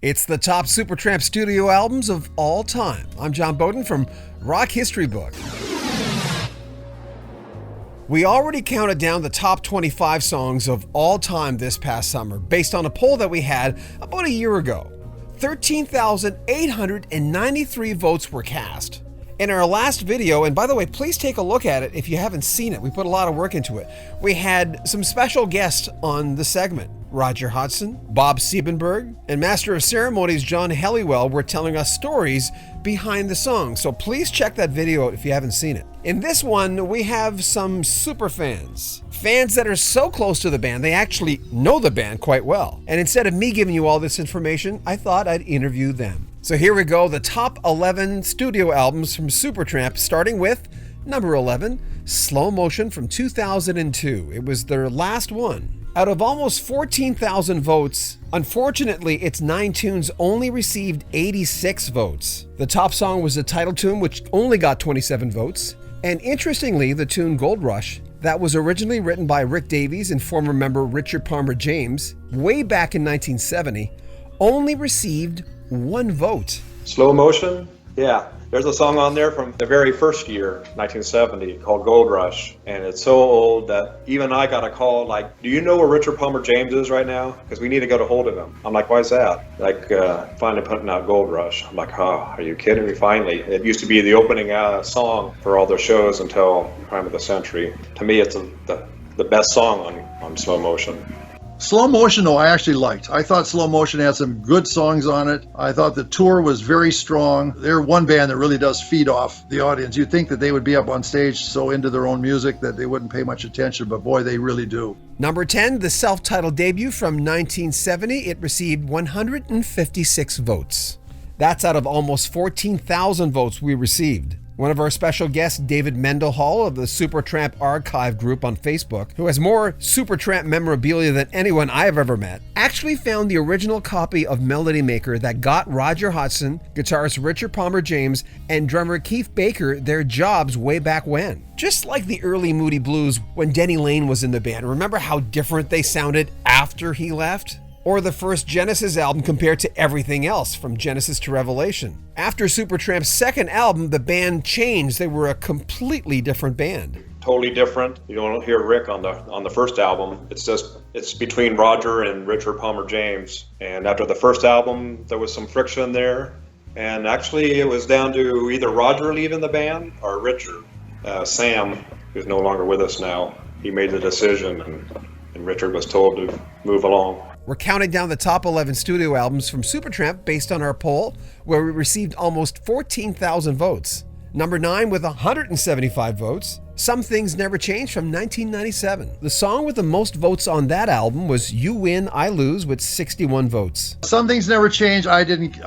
It's the top Supertramp studio albums of all time. I'm John Beaudin from Rock History Book. We already counted down the top 25 songs of all time this past summer based on a poll that we had about a year ago. 13,893 votes were cast. In our last video, and by the way, please take a look at it if you haven't seen it. We put a lot of work into it. We had some special guests on the segment. Roger Hodgson, Bob Siebenberg, and Master of Ceremonies John Helliwell were telling us stories behind the song. So please check that video out if you haven't seen it. In this one, we have some super fans. Fans that are so close to the band, they actually know the band quite well. And instead of me giving you all this information, I thought I'd interview them. So here we go, the top 11 studio albums from Supertramp, starting with number 11, Slow Motion from 2002. It was their last one. Out of almost 14,000 votes, unfortunately, its 9 tunes only received 86 votes. The top song was the title tune, which only got 27 votes. And interestingly, the tune Gold Rush, that was originally written by Rick Davies and former member Richard Palmer James, way back in 1970, only received 1 vote. Slow Motion? Yeah. There's a song on there from the very first year, 1970, called Gold Rush. And it's so old that even I got a call like, do you know where Richard Palmer James is right now? Because we need to get a hold of him. I'm like, why is that? Like, finally putting out Gold Rush. I'm like, oh, are you kidding me? Finally. It used to be the opening song for all their shows until Prime of the Century. To me, it's the best song on Slow Motion. Slow Motion, though, I actually liked. I thought Slow Motion had some good songs on it. I thought the tour was very strong. They're one band that really does feed off the audience. You'd think that they would be up on stage so into their own music that they wouldn't pay much attention, but boy, they really do. Number 10, the self-titled debut from 1970. It received 156 votes. That's out of almost 14,000 votes we received. One of our special guests, David Mendenhall of the Supertramp Archive group on Facebook, who has more Supertramp memorabilia than anyone I've ever met, actually found the original copy of Melody Maker that got Roger Hodgson, guitarist Richard Palmer James, and drummer Keith Baker their jobs way back when. Just like the early Moody Blues when Denny Lane was in the band. Remember how different they sounded after he left? Or the first Genesis album compared to everything else from Genesis to Revelation. After Supertramp's second album, the band changed. They were a completely different band. Totally different. You don't hear Rick on the first album. It's between Roger and Richard Palmer James. And after the first album, there was some friction there. And actually, it was down to either Roger leaving the band or Richard. Sam, who's no longer with us now, he made the decision, and Richard was told to move along. We're counting down the top 11 studio albums from Supertramp based on our poll, where we received almost 14,000 votes. Number 9 with 175 votes, Some Things Never Change from 1997. The song with the most votes on that album was You Win, I Lose with 61 votes. Some Things Never Change, I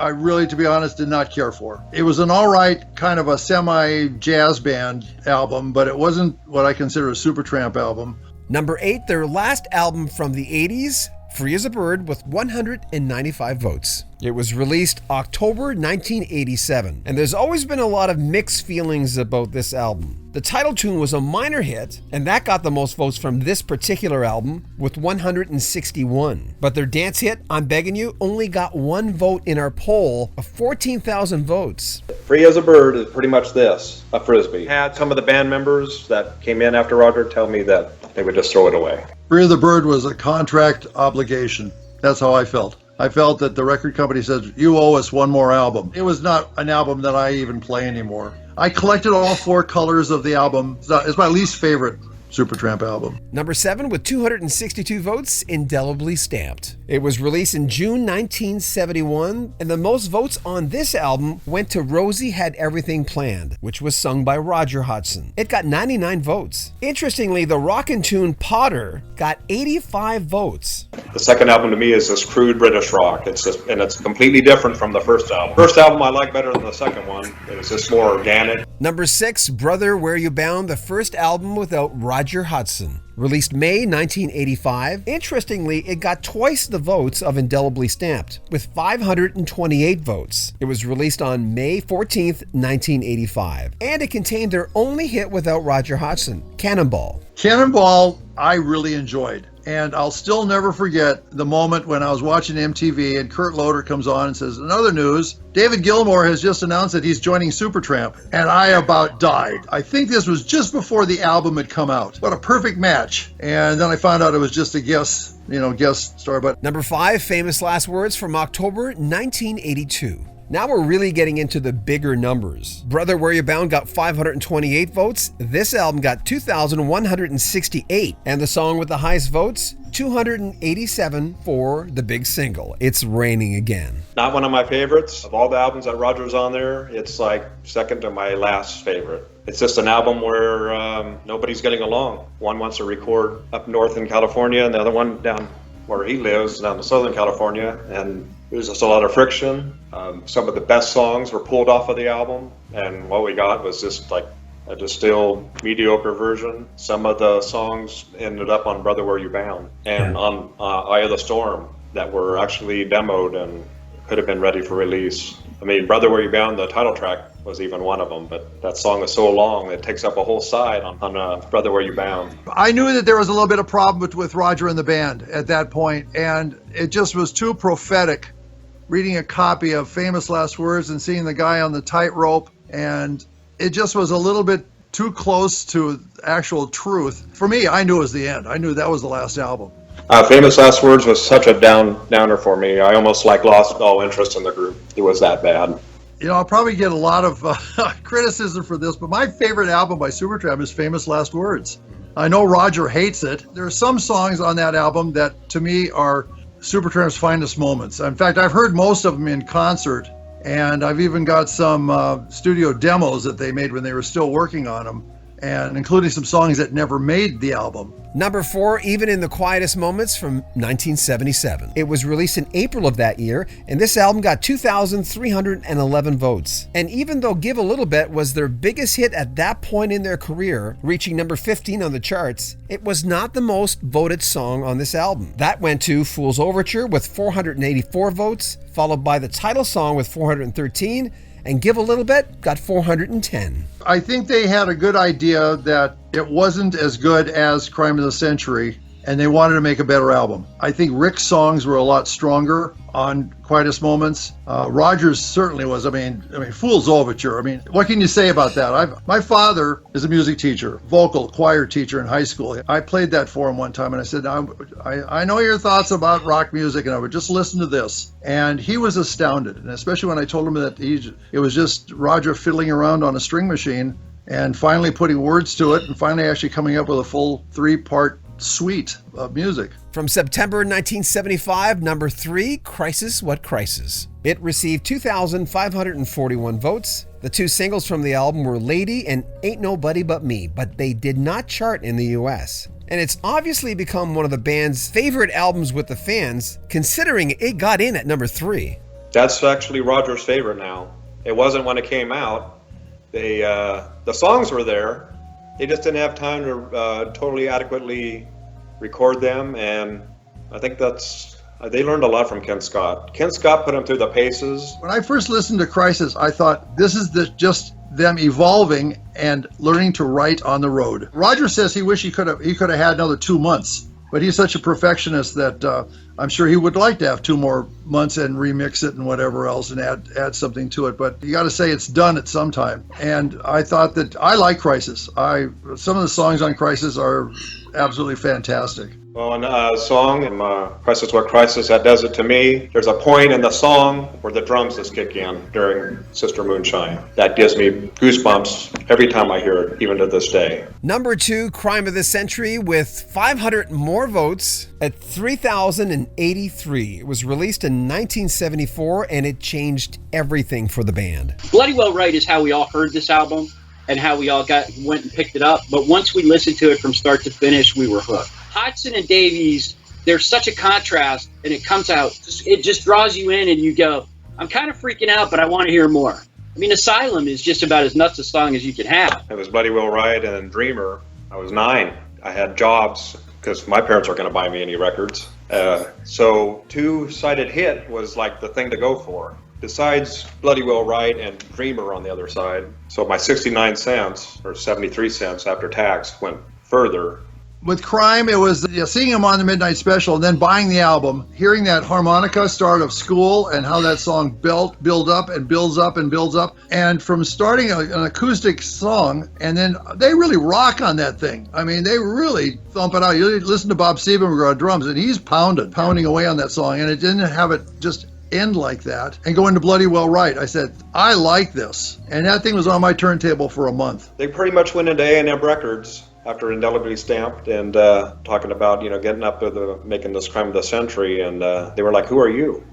really, to be honest, did not care for. It was an all right kind of a semi-jazz band album, but it wasn't what I consider a Supertramp album. Number 8, their last album from the 80s, Free as a Bird with 195 votes. It was released October 1987, and there's always been a lot of mixed feelings about this album. The title tune was a minor hit, and that got the most votes from this particular album with 161. But their dance hit, I'm Begging You, only got 1 vote in our poll of 14,000 votes. Free as a Bird is pretty much this, a Frisbee. Had some of the band members that came in after Roger tell me that they would just throw it away. Free as a Bird was a contract obligation. That's how I felt. I felt that the record company said, you owe us 1 more album. It was not an album that I even play anymore. I collected all 4 colors of the album. It's my least favorite Supertramp album. Number 7 with 262 votes, Indelibly Stamped. It was released in June 1971, and the most votes on this album went to Rosie Had Everything Planned, which was sung by Roger Hodgson. It got 99 votes. Interestingly, the rockin' tune Potter got 85 votes. The second album to me is this crude British rock. It's completely different from the first album. First album I like better than the second one. It was just more organic. Number 6, Brother, Where You Bound, the first album without Roger Hodgson. Released May 1985. Interestingly, it got twice the votes of Indelibly Stamped, with 528 votes. It was released on May 14th, 1985. And it contained their only hit without Roger Hodgson, Cannonball. Cannonball, I really enjoyed. And I'll still never forget the moment when I was watching MTV and Kurt Loder comes on and says, in other news, David Gilmour has just announced that he's joining Supertramp. And I about died. I think this was just before the album had come out. What a perfect match. And then I found out it was just a guest star. But Number 5, Famous Last Words from October 1982. Now we're really getting into the bigger numbers. Brother Where You Bound got 528 votes. This album got 2,168. And the song with the highest votes, 287 for the big single, It's Raining Again. Not one of my favorites. Of all the albums that Roger's on there, it's like second to my last favorite. It's just an album where nobody's getting along. One wants to record up north in California, and the other one down where he lives, down in Southern California, and there's just a lot of friction. Some of the best songs were pulled off of the album, and what we got was just like a distilled, mediocre version. Some of the songs ended up on Brother Where You Bound and on Eye of the Storm that were actually demoed and could have been ready for release. I mean, Brother Where You Bound, the title track, was even one of them, but that song is so long it takes up a whole side on Brother Where You Bound. I knew that there was a little bit of problem with Roger and the band at that point, and it just was too prophetic. Reading a copy of Famous Last Words and seeing the guy on the tightrope, and it just was a little bit too close to actual truth. For me, I knew it was the end. I knew that was the last album. Famous Last Words was such a downer for me. I almost lost all interest in the group. It was that bad. I'll probably get a lot of criticism for this, but my favorite album by Supertramp is Famous Last Words. I know Roger hates it. There are some songs on that album that, to me, are Supertramp's finest moments. In fact, I've heard most of them in concert, and I've even got some studio demos that they made when they were still working on them, and including some songs that never made the album. Number 4, Even in the Quietest Moments from 1977. It was released in April of that year, and this album got 2,311 votes. And even though Give a Little Bit was their biggest hit at that point in their career, reaching number 15 on the charts, it was not the most voted song on this album. That went to Fool's Overture with 484 votes, followed by the title song with 413, and Give a Little Bit got 410. I think they had a good idea that it wasn't as good as Crime of the Century, and they wanted to make a better album. I think Rick's songs were a lot stronger on Quietest Moments. Roger's certainly was. I mean, Fool's Overture. I mean, what can you say about that? My father is a music teacher, vocal choir teacher in high school. I played that for him one time, and I said, I know your thoughts about rock music, and I would just listen to this. And he was astounded, and especially when I told him that it was just Roger fiddling around on a string machine and finally putting words to it, and finally actually coming up with a full 3-part suite of music. From September 1975, number 3, Crisis What Crisis. It received 2,541 votes. The 2 singles from the album were Lady and Ain't Nobody But Me, but they did not chart in the US. And it's obviously become one of the band's favorite albums with the fans, considering it got in at number 3. That's actually Roger's favorite now. It wasn't when it came out. The songs were there. They just didn't have time to totally adequately record them, and I think they learned a lot from Ken Scott. Ken Scott put them through the paces. When I first listened to Crisis, I thought this is just them evolving and learning to write on the road. Roger says he wished he could have had another 2 months, but he's such a perfectionist that I'm sure he would like to have 2 more months and remix it and whatever else and add something to it. But you got to say it's done at some time. And I thought that I like Crisis. Some of the songs on Crisis are absolutely fantastic. Well, in a song in Crisis What Crisis, that does it to me. There's a point in the song where the drums just kick in during Sister Moonshine. That gives me goosebumps every time I hear it, even to this day. Number 2, Crime of the Century, with 500 more votes at 3,083. It was released in 1974, and it changed everything for the band. Bloody Well Right is how we all heard this album and how we all went and picked it up. But once we listened to it from start to finish, we were hooked. Hodgson and Davies, there's such a contrast, and it comes out, it just draws you in, and you go, I'm kind of freaking out, but I want to hear more. I mean, Asylum is just about as nuts a song as you can have. It was Bloody Well Right and Dreamer. I was 9. I had jobs because my parents weren't going to buy me any records. So 2-sided hit was like the thing to go for. Besides Bloody Well Right and Dreamer on the other side. So my 69 cents or 73 cents after tax went further With Crime, it was seeing him on the Midnight Special and then buying the album, hearing that harmonica start of School and how that song build up and builds up and builds up. And from starting an acoustic song, and then they really rock on that thing. I mean, they really thump it out. You listen to Bob Siebenberger on drums, and he's pounding away on that song, and it didn't have it just end like that and go into Bloody Well Right. I said, I like this. And that thing was on my turntable for a month. They pretty much went into A&M Records after Indelibly Stamped and talking about, getting up to making this Crime of the Century, and they were like, who are you?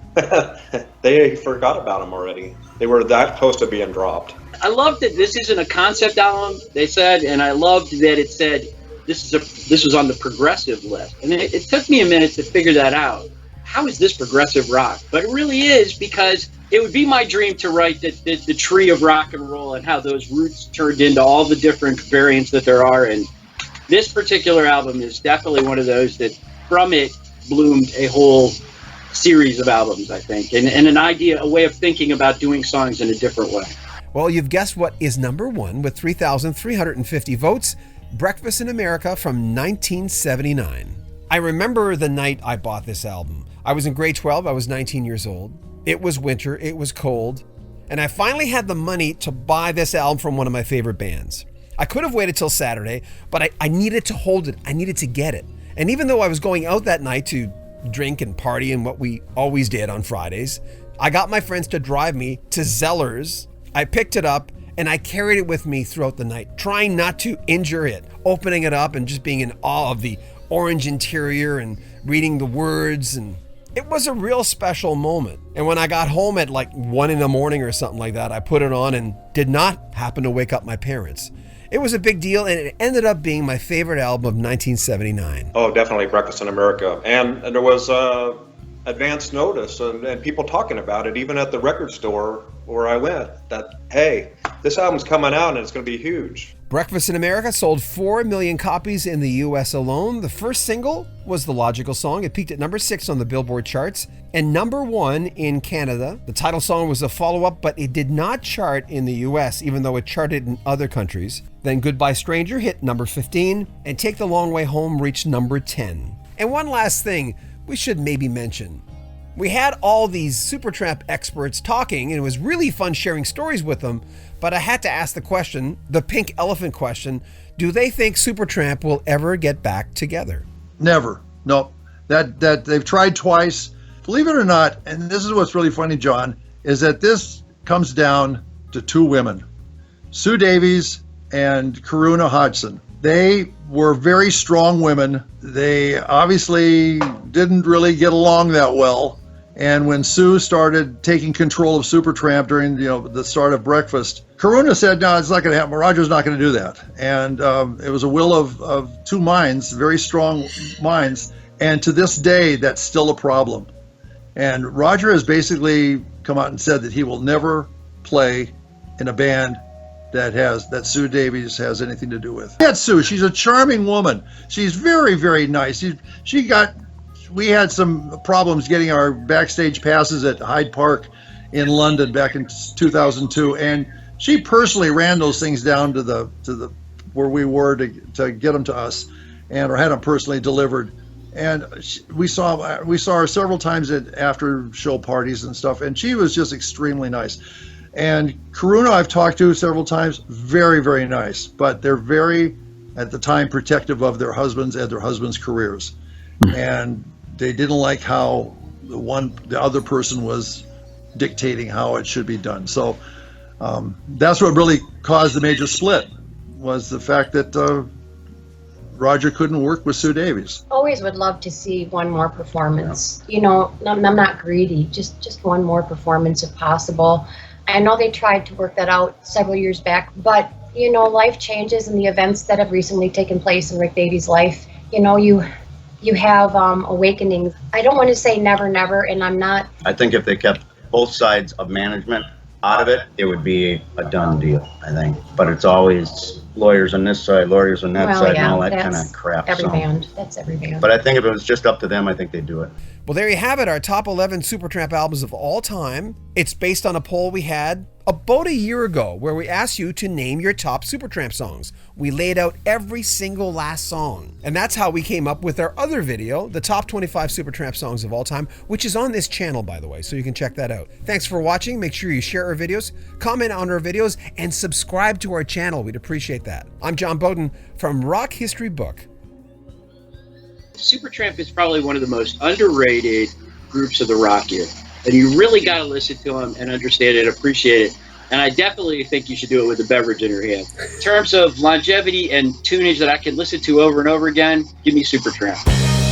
They forgot about them already. They were that close to being dropped. I love that this isn't a concept album, they said, and I loved that it said this was on the progressive list. And it took me a minute to figure that out. How is this progressive rock? But it really is, because it would be my dream to write the tree of rock and roll and how those roots turned into all the different variants that there are. And this particular album is definitely one of those that from it bloomed a whole series of albums, I think, and an idea, a way of thinking about doing songs in a different way. Well, you've guessed what is number one with 3,350 votes, Breakfast in America from 1979. I remember the night I bought this album. I was in grade 12, I was 19 years old. It was winter, it was cold, and I finally had the money to buy this album from one of my favorite bands. I could have waited till Saturday, but I needed to hold it. I needed to get it. And even though I was going out that night to drink and party and what we always did on Fridays, I got my friends to drive me to Zeller's. I picked it up and I carried it with me throughout the night, trying not to injure it, opening it up and just being in awe of the orange interior and reading the words. And it was a real special moment. And when I got home at like 1 a.m. or something like that, I put it on and did not happen to wake up my parents. It was a big deal, and it ended up being my favorite album of 1979. Oh, definitely Breakfast in America. And there was advance notice and people talking about it, even at the record store where I went, that, hey, this album's coming out and it's going to be huge. Breakfast in America sold 4 million copies in the U.S. alone. The first single was The Logical Song. It peaked at number 6 on the Billboard charts and number 1 in Canada. The title song was a follow-up, but it did not chart in the U.S., even though it charted in other countries. Then Goodbye Stranger hit number 15, and Take the Long Way Home reached number 10. And one last thing we should maybe mention. We had all these Supertramp experts talking, and it was really fun sharing stories with them, but I had to ask the question, the pink elephant question, do they think Supertramp will ever get back together? Never. No. That they've tried twice. Believe it or not, and this is what's really funny, John, is that this comes down to 2 women, Sue Davies and Karuna Hodgson. They were very strong women. They obviously didn't really get along that well. And when Sue started taking control of Supertramp during the start of Breakfast, Karuna said, no, it's not going to happen. Roger's not going to do that. And it was a will of 2 minds, very strong minds. And to this day, that's still a problem. And Roger has basically come out and said that he will never play in a band that Sue Davies has anything to do with. That's Sue. She's a charming woman. She's very, very nice. We had some problems getting our backstage passes at Hyde Park in London back in 2002, and she personally ran those things down to the where we were to get them to us, or had them personally delivered. And we saw her several times at after show parties and stuff, and she was just extremely nice. And Karuna I've talked to several times, very, very nice, but they're very, at the time, protective of their husbands and their husbands' careers. And they didn't like how the other person was dictating how it should be done. So that's what really caused the major split, was the fact that Roger couldn't work with Sue Davies. Always would love to see one more performance. Yeah. I'm not greedy, just one more performance if possible. I know they tried to work that out several years back, but life changes, and the events that have recently taken place in Rick Davies' life, you have awakenings. I don't want to say never, and I'm not. I think if they kept both sides of management out of it, it would be a done deal, I think. But it's always lawyers on this side, lawyers on that side, and all that kind of crap. That's every band. But I think if it was just up to them, I think they'd do it. Well, there you have it, our top 11 Supertramp albums of all time. It's based on a poll we had about a year ago, where we asked you to name your top Supertramp songs. We laid out every single last song. And that's how we came up with our other video, the top 25 Supertramp songs of all time, which is on this channel, by the way, so you can check that out. Thanks for watching. Make sure you share our videos, comment on our videos, and subscribe to our channel. We'd appreciate that. I'm John Beaudin from Rock History Book. Supertramp is probably one of the most underrated groups of the rock era. And you really got to listen to them and understand it, appreciate it. And I definitely think you should do it with a beverage in your hand. In terms of longevity and tunage that I can listen to over and over again, give me Supertramp.